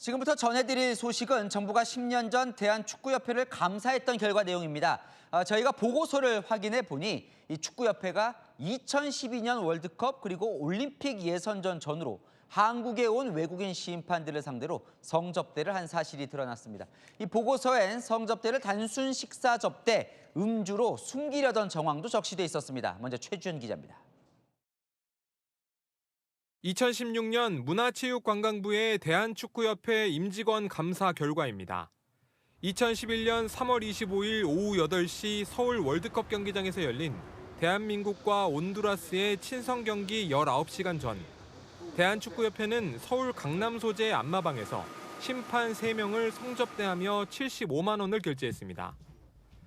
지금부터 전해드릴 소식은 정부가 10년 전 대한축구협회를 감사했던 결과 내용입니다. 저희가 보고서를 확인해 보니 이 축구협회가 2012년 월드컵 그리고 올림픽 예선전 전후로 한국에 온 외국인 심판들을 상대로 성접대를 한 사실이 드러났습니다. 이 보고서엔 성접대를 단순 식사 접대, 음주로 숨기려던 정황도 적시돼 있었습니다. 먼저 최주현 기자입니다. 2016년 문화체육관광부의 대한축구협회 임직원 감사 결과입니다. 2011년 3월 25일 오후 8시 서울 월드컵 경기장에서 열린 대한민국과 온두라스의 친선 경기 19시간 전, 대한축구협회는 서울 강남 소재 안마방에서 심판 3명을 성접대하며 75만 원을 결제했습니다.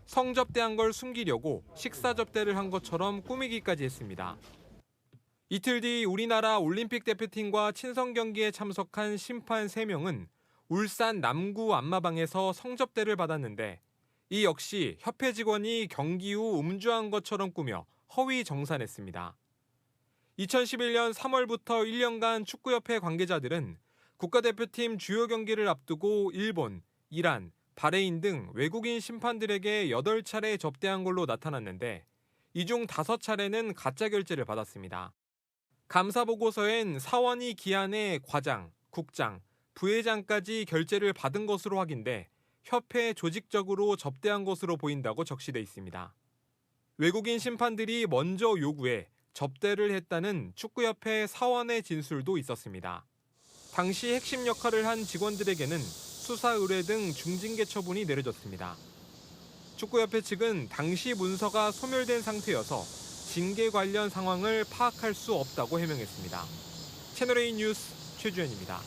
성접대한 걸 숨기려고 식사 접대를 한 것처럼 꾸미기까지 했습니다. 이틀 뒤 우리나라 올림픽 대표팀과 친선 경기에 참석한 심판 3명은 울산 남구 안마방에서 성접대를 받았는데 이 역시 협회 직원이 경기 후 음주한 것처럼 꾸며 허위 정산했습니다. 2011년 3월부터 1년간 축구협회 관계자들은 국가대표팀 주요 경기를 앞두고 일본, 이란, 바레인 등 외국인 심판들에게 8차례 접대한 걸로 나타났는데 이 중 5차례는 가짜 결제를 받았습니다. 감사 보고서엔 사원이 기한에 과장, 국장, 부회장까지 결제를 받은 것으로 확인돼 협회에 조직적으로 접대한 것으로 보인다고 적시돼 있습니다. 외국인 심판들이 먼저 요구해 접대를 했다는 축구협회 사원의 진술도 있었습니다. 당시 핵심 역할을 한 직원들에게는 수사 의뢰 등 중징계 처분이 내려졌습니다. 축구협회 측은 당시 문서가 소멸된 상태여서 징계 관련 상황을 파악할 수 없다고 해명했습니다. 채널A 뉴스 최주현입니다.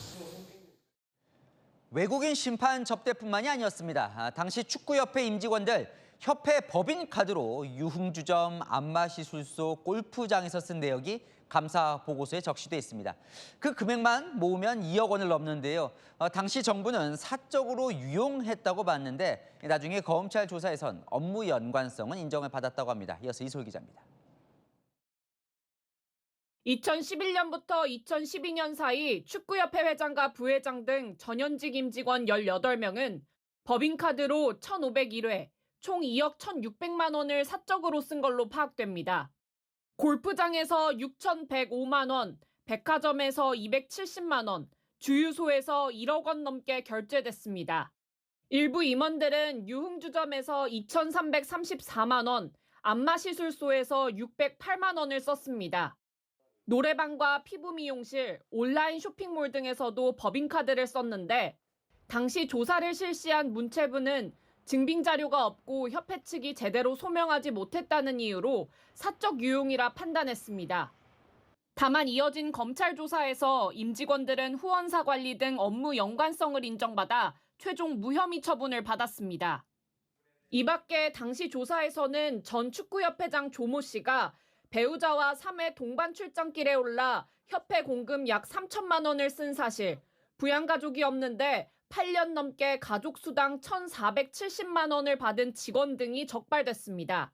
외국인 심판 접대뿐만이 아니었습니다. 당시 축구협회 임직원들 협회 법인카드로 유흥주점, 안마시술소, 골프장에서 쓴 내역이 감사 보고서에 적시돼 있습니다. 그 금액만 모으면 2억 원을 넘는데요. 당시 정부는 사적으로 유용했다고 봤는데 나중에 검찰 조사에선 업무 연관성은 인정을 받았다고 합니다. 이어서 이솔 기자입니다. 2011년부터 2012년 사이 축구협회 회장과 부회장 등 전현직 임직원 18명은 법인카드로 1,501회, 총 2억 1,600만 원을 사적으로 쓴 걸로 파악됩니다. 골프장에서 6,105만 원, 백화점에서 270만 원, 주유소에서 1억 원 넘게 결제됐습니다. 일부 임원들은 유흥주점에서 2,334만 원, 안마시술소에서 608만 원을 썼습니다. 노래방과 피부미용실, 온라인 쇼핑몰 등에서도 법인카드를 썼는데 당시 조사를 실시한 문체부는 증빙자료가 없고 협회 측이 제대로 소명하지 못했다는 이유로 사적 유용이라 판단했습니다. 다만 이어진 검찰 조사에서 임직원들은 후원사 관리 등 업무 연관성을 인정받아 최종 무혐의 처분을 받았습니다. 이 밖에 당시 조사에서는 전 축구협회장 조모 씨가 배우자와 3회 동반 출장길에 올라 협회 공금 약 3천만 원을 쓴 사실, 부양가족이 없는데 8년 넘게 가족수당 1,470만 원을 받은 직원 등이 적발됐습니다.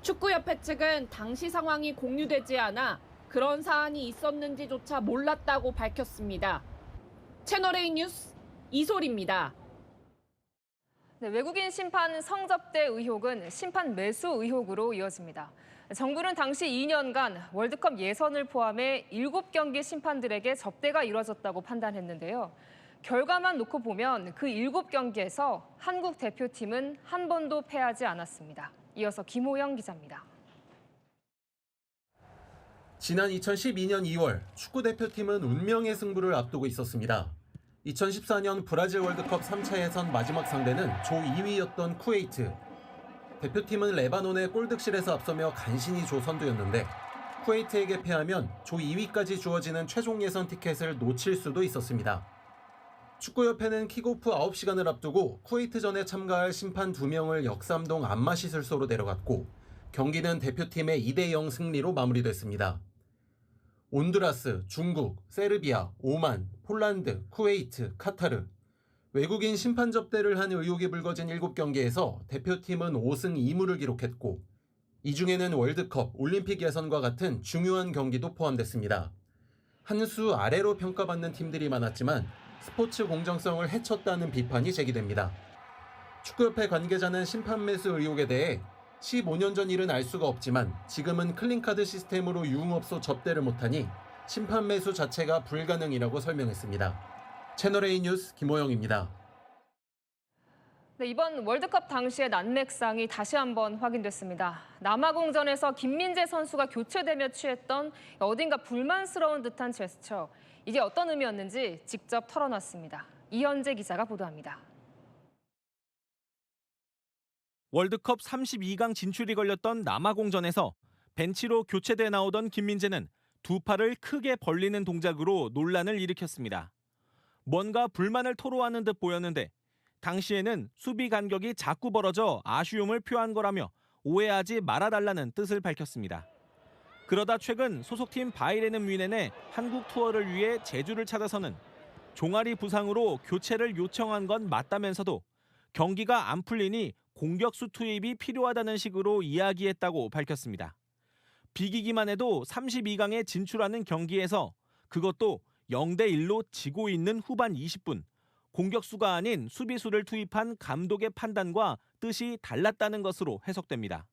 축구협회 측은 당시 상황이 공유되지 않아 그런 사안이 있었는지조차 몰랐다고 밝혔습니다. 채널A 뉴스 이솔입니다. 네, 외국인 심판 성접대 의혹은 심판 매수 의혹으로 이어집니다. 정부는 당시 2년간 월드컵 예선을 포함해 7경기 심판들에게 접대가 이뤄졌다고 판단했는데요. 결과만 놓고 보면 그 7경기에서 한국 대표팀은 한 번도 패하지 않았습니다. 이어서 김호영 기자입니다. 지난 2012년 2월 축구대표팀은 운명의 승부를 앞두고 있었습니다. 2014년 브라질 월드컵 3차 예선 마지막 상대는 조 2위였던 쿠웨이트. 대표팀은 레바논의 골득실에서 앞서며 간신히 조 선두였는데 쿠웨이트에게 패하면 조 2위까지 주어지는 최종 예선 티켓을 놓칠 수도 있었습니다. 축구협회는 킥오프 9시간을 앞두고 쿠웨이트전에 참가할 심판 2명을 역삼동 안마시술소로 데려갔고 경기는 대표팀의 2대0 승리로 마무리됐습니다. 온두라스, 중국, 세르비아, 오만, 폴란드, 쿠웨이트, 카타르. 외국인 심판 접대를 한 의혹이 불거진 7경기에서 대표팀은 5승 2무를 기록했고 이 중에는 월드컵, 올림픽 예선과 같은 중요한 경기도 포함됐습니다. 한 수 아래로 평가받는 팀들이 많았지만 스포츠 공정성을 해쳤다는 비판이 제기됩니다. 축구협회 관계자는 심판 매수 의혹에 대해 15년 전 일은 알 수가 없지만 지금은 클린카드 시스템으로 유흥업소 접대를 못하니 심판 매수 자체가 불가능이라고 설명했습니다. 채널A 뉴스 김호영입니다. 네, 이번 월드컵 당시의 난맥상이 다시 한번 확인됐습니다. 남아공전에서 김민재 선수가 교체되며 취했던 어딘가 불만스러운 듯한 제스처. 이게 어떤 의미였는지 직접 털어놨습니다. 이현재 기자가 보도합니다. 월드컵 32강 진출이 걸렸던 남아공전에서 벤치로 교체돼 나오던 김민재는 두 팔을 크게 벌리는 동작으로 논란을 일으켰습니다. 뭔가 불만을 토로하는 듯 보였는데 당시에는 수비 간격이 자꾸 벌어져 아쉬움을 표한 거라며 오해하지 말아달라는 뜻을 밝혔습니다. 그러다 최근 소속팀 바이에른 뮌헨의 한국 투어를 위해 제주를 찾아서는 종아리 부상으로 교체를 요청한 건 맞다면서도 경기가 안 풀리니 공격수 투입이 필요하다는 식으로 이야기했다고 밝혔습니다. 비기기만 해도 32강에 진출하는 경기에서 그것도 0대1로 지고 있는 후반 20분 공격수가 아닌 수비수를 투입한 감독의 판단과 뜻이 달랐다는 것으로 해석됩니다.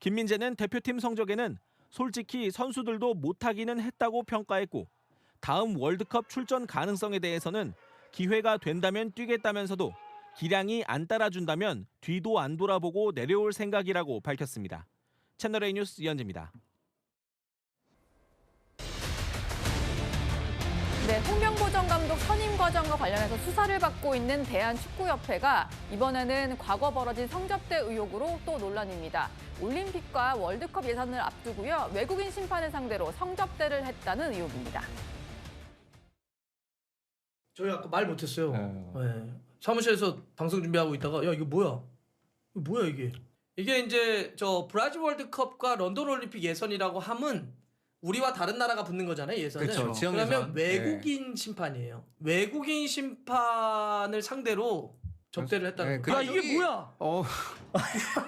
김민재는 대표팀 성적에는 솔직히 선수들도 못하기는 했다고 평가했고 다음 월드컵 출전 가능성에 대해서는 기회가 된다면 뛰겠다면서도 기량이 안 따라준다면 뒤도 안 돌아보고 내려올 생각이라고 밝혔습니다. 채널A 뉴스 이현재입니다. 네, 홍명보 전 감독 선임 과정과 관련해서 수사를 받고 있는 대한축구협회가 이번에는 과거 벌어진 성접대 의혹으로 또 논란입니다. 올림픽과 월드컵 예선을 앞두고요. 외국인 심판을 상대로 성접대를 했다는 의혹입니다. 저희 아까 말 못했어요. 네. 사무실에서 방송 준비하고 있다가 야 이거 뭐야? 이거 뭐야 이게? 이게 이제 저 브라질 월드컵과 런던 올림픽 예선이라고 함은 우리와 다른 나라가 붙는 거잖아요, 예선은. 그렇죠. 지역 그러면 예선. 외국인 심판이에요. 외국인 심판을 상대로 접대를 했다는 네, 거야. 야, 이게 뭐야?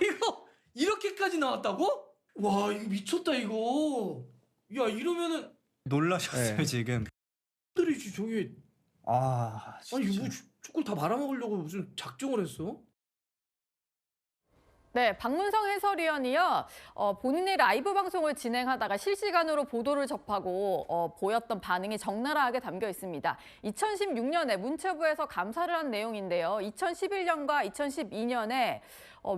이거 이렇게까지 나왔다고? 와, 이거 미쳤다 이거. 야, 이러면은 놀라셨어요 지금. 들이지 저기. 진짜. 아니 이거 축구를 다 말아먹으려고 무슨 작정을 했어? 네, 박문성 해설위원이요. 본인의 라이브 방송을 진행하다가 실시간으로 보도를 접하고 보였던 반응이 적나라하게 담겨 있습니다. 2016년에 문체부에서 감사를 한 내용인데요. 2011년과 2012년에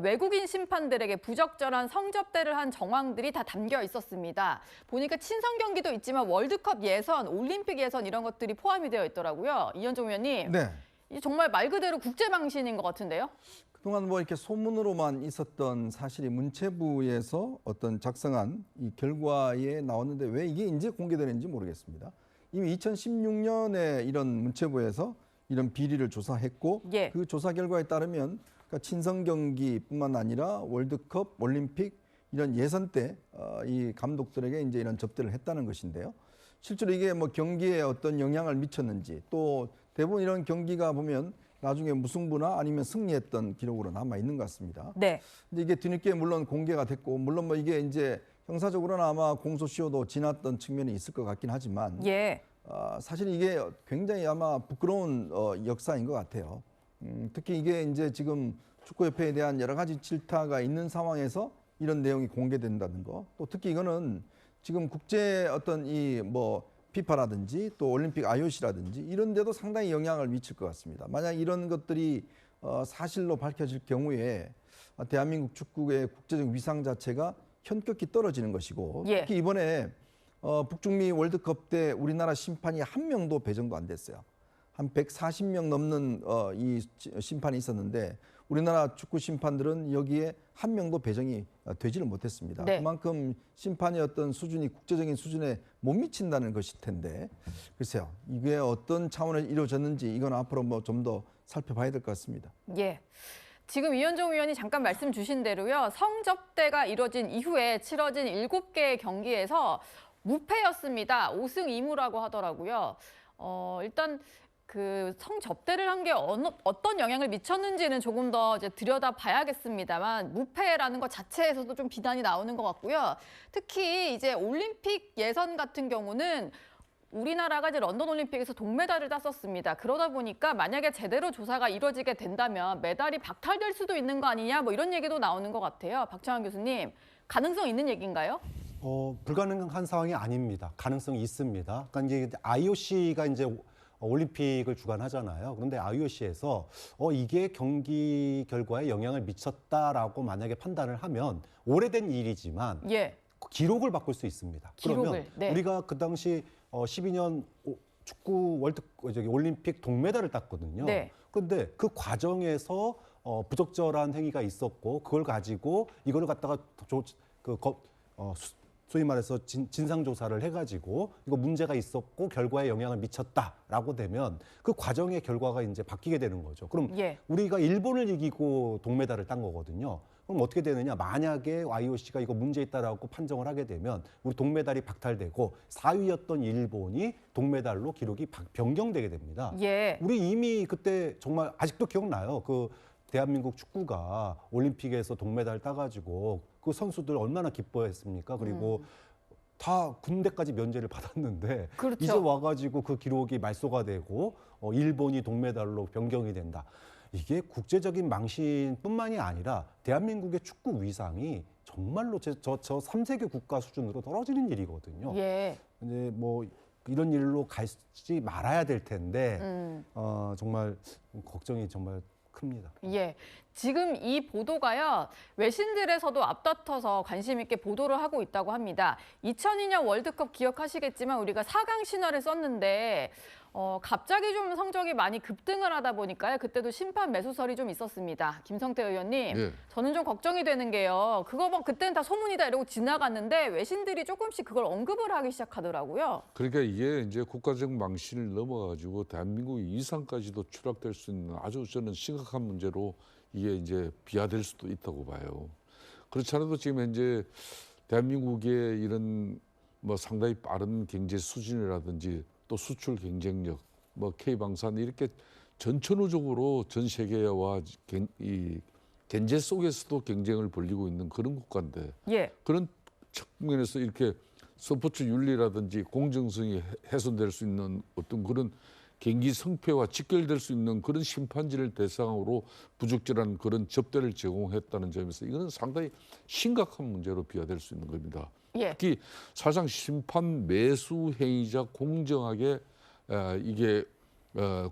외국인 심판들에게 부적절한 성접대를 한 정황들이 다 담겨 있었습니다. 보니까 친선 경기도 있지만 월드컵 예선, 올림픽 예선 이런 것들이 포함이 되어 있더라고요. 이현종 위원님. 네. 이게 정말 말 그대로 국제방신인 것 같은데요? 그동안 뭐 이렇게 소문으로만 있었던 사실이 문체부에서 어떤 작성한 이 결과에 나왔는데 왜 이게 이제 공개되는지 모르겠습니다. 이미 2016년에 이런 문체부에서 이런 비리를 조사했고 예. 그 조사 결과에 따르면 그러니까 친선 경기뿐만 아니라 월드컵, 올림픽 이런 예선 때 이 감독들에게 이제 이런 접대를 했다는 것인데요. 실제로 이게 뭐 경기에 어떤 영향을 미쳤는지 또 대부분 이런 경기가 보면 나중에 무승부나 아니면 승리했던 기록으로 남아 있는 것 같습니다. 네. 근데 이게 뒤늦게 물론 공개가 됐고 물론 뭐 이게 이제 형사적으로는 아마 공소시효도 지났던 측면이 있을 것 같긴 하지만 예. 사실 이게 굉장히 아마 부끄러운 역사인 것 같아요. 특히 이게 이제 지금 축구협회에 대한 여러 가지 질타가 있는 상황에서 이런 내용이 공개된다는 거. 또 특히 이거는 지금 국제 어떤 이 뭐 피파라든지 또 올림픽 IOC라든지 이런 데도 상당히 영향을 미칠 것 같습니다. 만약 이런 것들이 사실로 밝혀질 경우에 대한민국 축구의 국제적 위상 자체가 현격히 떨어지는 것이고 예. 특히 이번에 북중미 월드컵 때 우리나라 심판이 한 명도 배정도 안 됐어요. 한 140명 넘는 이 심판이 있었는데 우리나라 축구 심판들은 여기에 한 명도 배정이 되지를 못했습니다. 네. 그만큼 심판의 어떤 수준이 국제적인 수준에 못 미친다는 것일 텐데 글쎄요. 이게 어떤 차원에서 이루어졌는지 이건 앞으로 뭐 좀 더 살펴봐야 될 것 같습니다. 예. 지금 이현종 위원이 잠깐 말씀 주신 대로요. 성접대가 이뤄진 이후에 치러진 7개의 경기에서 무패였습니다. 5승 2무라고 하더라고요. 일단 그 성접대를 한 게 어떤 영향을 미쳤는지는 조금 더 이제 들여다봐야겠습니다만 무패라는 것 자체에서도 좀 비난이 나오는 것 같고요. 특히 이제 올림픽 예선 같은 경우는 우리나라가 이제 런던 올림픽에서 동메달을 땄었습니다. 그러다 보니까 만약에 제대로 조사가 이루어지게 된다면 메달이 박탈될 수도 있는 거 아니냐 뭐 이런 얘기도 나오는 것 같아요. 박창환 교수님, 가능성 있는 얘기인가요? 불가능한 상황이 아닙니다. 가능성이 있습니다. 그러니까 이제 IOC가 이제 올림픽을 주관하잖아요. 그런데 IOC에서 이게 경기 결과에 영향을 미쳤다라고 만약에 판단을 하면 오래된 일이지만 예. 기록을 바꿀 수 있습니다. 기록을, 그러면 네. 우리가 그 당시 12년 축구 올림픽 동메달을 땄거든요. 네. 그런데 그 과정에서 부적절한 행위가 있었고 그걸 가지고 이거를 갖다가 소위 말해서 진상조사를 해가지고 이거 문제가 있었고 결과에 영향을 미쳤다라고 되면 그 과정의 결과가 이제 바뀌게 되는 거죠. 그럼 예. 우리가 일본을 이기고 동메달을 딴 거거든요. 그럼 어떻게 되느냐? 만약에 IOC가 이거 문제 있다라고 판정을 하게 되면 우리 동메달이 박탈되고 4위였던 일본이 동메달로 기록이 변경되게 됩니다. 예. 우리 이미 그때 정말 아직도 기억나요. 그 대한민국 축구가 올림픽에서 동메달 따가지고 그 선수들 얼마나 기뻐했습니까? 그리고 다 군대까지 면제를 받았는데 그렇죠. 이제 와가지고 그 기록이 말소가 되고 일본이 동메달로 변경이 된다. 이게 국제적인 망신뿐만이 아니라 대한민국의 축구 위상이 정말로 저 3세계 국가 수준으로 떨어지는 일이거든요. 예. 이제 뭐 이런 일로 가지 말아야 될 텐데 정말 걱정이 정말 큽니다. 예. 지금 이 보도가요, 외신들에서도 앞다퉈서 관심 있게 보도를 하고 있다고 합니다. 2002년 월드컵 기억하시겠지만 우리가 4강 신화를 썼는데 갑자기 좀 성적이 많이 급등을 하다 보니까요. 그때도 심판 매수설이 좀 있었습니다. 김성태 의원님, 네. 저는 좀 걱정이 되는 게요. 그거 뭐 그때는 다 소문이다 이러고 지나갔는데 외신들이 조금씩 그걸 언급을 하기 시작하더라고요. 그러니까 이게 이제 국가적 망신을 넘어가지고 대한민국의 이상까지도 추락될 수 있는 아주 저는 심각한 문제로 이게 이제 비화될 수도 있다고 봐요. 그렇지 않아도 지금 현재 대한민국의 이런 뭐 상당히 빠른 경제 수준이라든지 또 수출 경쟁력, 뭐 K방산 이렇게 전천후적으로 전 세계와 이 경제 속에서도 경쟁을 벌이고 있는 그런 국가인데 예. 그런 측면에서 이렇게 스포츠 윤리라든지 공정성이 훼손될 수 있는 어떤 그런 경기 성패와 직결될 수 있는 그런 심판진을 대상으로 부적절한 그런 접대를 제공했다는 점에서 이거는 상당히 심각한 문제로 비화될 수 있는 겁니다. 예. 특히 사실상 심판 매수 행위자 공정하게 이게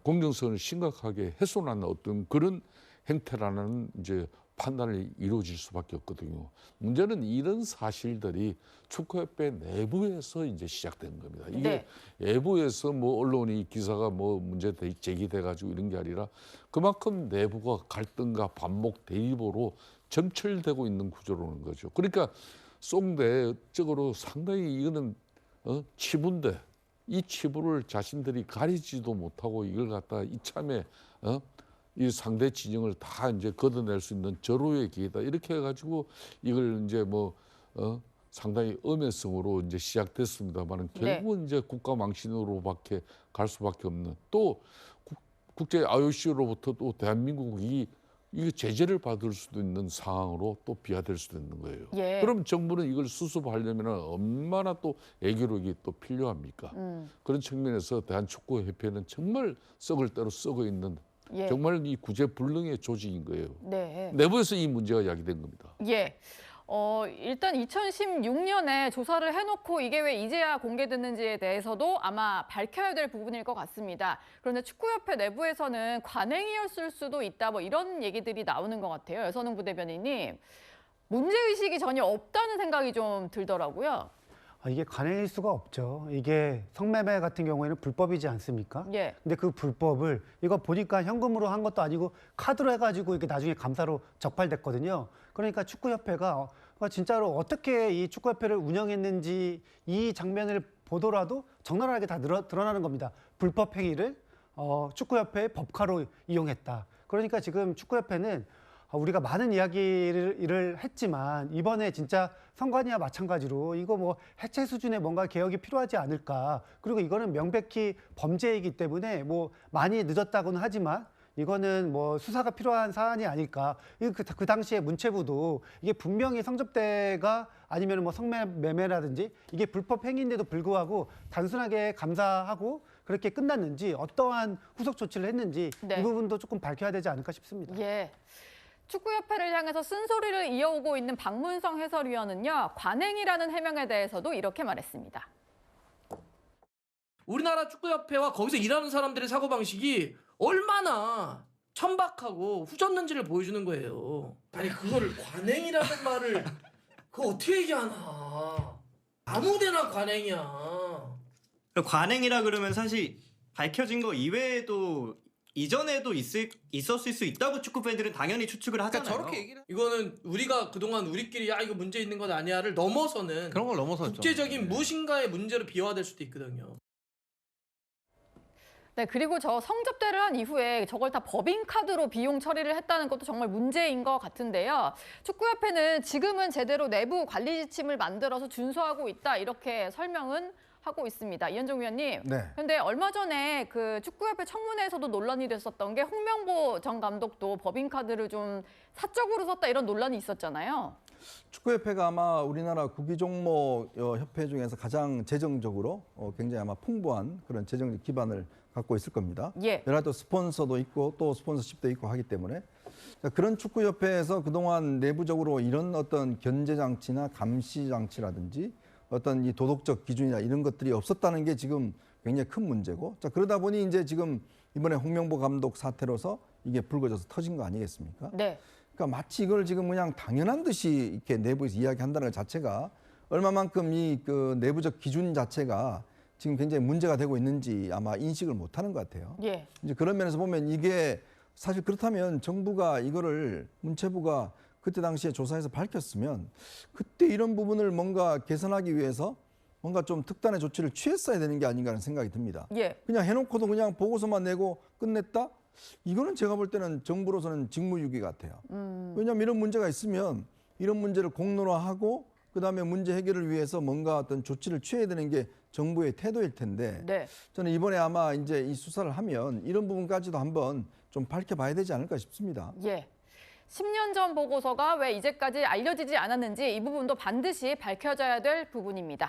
공정성을 심각하게 훼손하는 어떤 그런 행태라는 이제 판단이 이루어질 수밖에 없거든요. 문제는 이런 사실들이 축구협회 내부에서 이제 시작된 겁니다. 이게 네. 외부에서 뭐 언론이 기사가 뭐 문제 제기돼 가지고 이런 게 아니라 그만큼 내부가 갈등과 반목 대립으로 점철되고 있는 구조라는 거죠. 그러니까 송대적으로 상당히 이거는 치부인데 이 치부를 자신들이 가리지도 못하고 이걸 갖다가 이참에 이 상대 진영을 다 이제 걷어낼 수 있는 절호의 기회다 이렇게 해가지고 이걸 이제 뭐 상당히 엄연성으로 이제 시작됐습니다만은 결국은 이제 국가 망신으로밖에 갈 수밖에 없는 또 국제 IOC로부터 또 대한민국이 이게 제재를 받을 수도 있는 상황으로 또 비화될 수도 있는 거예요. 예. 그럼 정부는 이걸 수습하려면 얼마나 또 애교력이 또 필요합니까? 그런 측면에서 대한축구협회는 정말 썩을 대로 썩어 있는 예. 정말 이 구제불능의 조직인 거예요. 네. 내부에서 이 문제가 야기된 겁니다. 예. 일단 2016년에 조사를 해놓고 이게 왜 이제야 공개됐는지에 대해서도 아마 밝혀야 될 부분일 것 같습니다. 그런데 축구협회 내부에서는 관행이었을 수도 있다 뭐 이런 얘기들이 나오는 것 같아요. 여선웅 부대변인님, 문제의식이 전혀 없다는 생각이 좀 들더라고요. 이게 관행일 수가 없죠. 이게 성매매 같은 경우에는 불법이지 않습니까? 예. 근데 그 불법을 이거 보니까 현금으로 한 것도 아니고 카드로 해가지고 이게 나중에 감사로 적발됐거든요. 그러니까 축구협회가 진짜로 어떻게 이 축구협회를 운영했는지 이 장면을 보더라도 적나라하게 다 드러나는 겁니다. 불법 행위를 축구협회의 법카로 이용했다. 그러니까 지금 축구협회는 우리가 많은 이야기를 했지만 이번에 진짜 선관위와 마찬가지로 이거 뭐 해체 수준의 뭔가 개혁이 필요하지 않을까. 그리고 이거는 명백히 범죄이기 때문에 뭐 많이 늦었다고는 하지만 이거는 뭐 수사가 필요한 사안이 아닐까. 그 당시에 문체부도 이게 분명히 성접대가 아니면 뭐 성매매라든지 이게 불법 행위인데도 불구하고 단순하게 감사하고 그렇게 끝났는지 어떠한 후속 조치를 했는지 네. 이 부분도 조금 밝혀야 되지 않을까 싶습니다. 예. 축구협회를 향해서 쓴소리를 이어오고 있는 박문성 해설위원은요, 관행이라는 해명에 대해서도 이렇게 말했습니다. 우리나라 축구협회와 거기서 일하는 사람들의 사고방식이 얼마나 천박하고 후졌는지를 보여주는 거예요. 아니 그거를 관행이라는 말을 그거 어떻게 얘기하나. 아무데나 관행이야. 관행이라 그러면 사실 밝혀진 거 이외에도 이전에도 있었을 수 있다고 축구 팬들은 당연히 추측을 하잖아요. 그러니까 저렇게 얘기를 이거는 우리가 그동안 우리끼리 야 이거 문제 있는 것 아니야를 넘어서는 그런 걸 넘어섰죠. 국제적인 무엇인가의 문제로 비화될 수도 있거든요. 네, 그리고 저 성접대를 한 이후에 저걸 다 법인카드로 비용 처리를 했다는 것도 정말 문제인 것 같은데요. 축구협회는 지금은 제대로 내부 관리 지침을 만들어서 준수하고 있다 이렇게 설명은 하고 있습니다. 이현종 위원님. 네. 그런데 얼마 전에 그 축구협회 청문회에서도 논란이 됐었던 게 홍명보 전 감독도 법인카드를 좀 사적으로 썼다 이런 논란이 있었잖아요. 축구협회가 아마 우리나라 구기 종목 협회 중에서 가장 재정적으로 굉장히 아마 풍부한 그런 재정적 기반을 갖고 있을 겁니다. 예. 여러 가지 또 스폰서도 있고 또 스폰서십도 있고 하기 때문에 그런 축구협회에서 그동안 내부적으로 이런 어떤 견제 장치나 감시 장치라든지 어떤 이 도덕적 기준이나 이런 것들이 없었다는 게 지금 굉장히 큰 문제고, 자 그러다 보니 이제 지금 이번에 홍명보 감독 사태로서 이게 불거져서 터진 거 아니겠습니까? 네. 그러니까 마치 이걸 지금 그냥 당연한 듯이 이렇게 내부에서 이야기한다는 것 자체가 얼마만큼 이 그 내부적 기준 자체가 지금 굉장히 문제가 되고 있는지 아마 인식을 못하는 것 같아요. 예. 이제 그런 면에서 보면 이게 사실 그렇다면 정부가 이거를 문체부가 그때 당시에 조사해서 밝혔으면 그때 이런 부분을 뭔가 개선하기 위해서 뭔가 좀 특단의 조치를 취했어야 되는 게 아닌가 하는 생각이 듭니다. 예. 그냥 해놓고도 그냥 보고서만 내고 끝냈다? 이거는 제가 볼 때는 정부로서는 직무유기 같아요. 왜냐하면 이런 문제가 있으면 이런 문제를 공론화하고 그다음에 문제 해결을 위해서 뭔가 어떤 조치를 취해야 되는 게 정부의 태도일 텐데 네. 저는 이번에 아마 이제 이 수사를 하면 이런 부분까지도 한번 좀 밝혀봐야 되지 않을까 싶습니다. 예. 10년 전 보고서가 왜 이제까지 알려지지 않았는지 이 부분도 반드시 밝혀져야 될 부분입니다.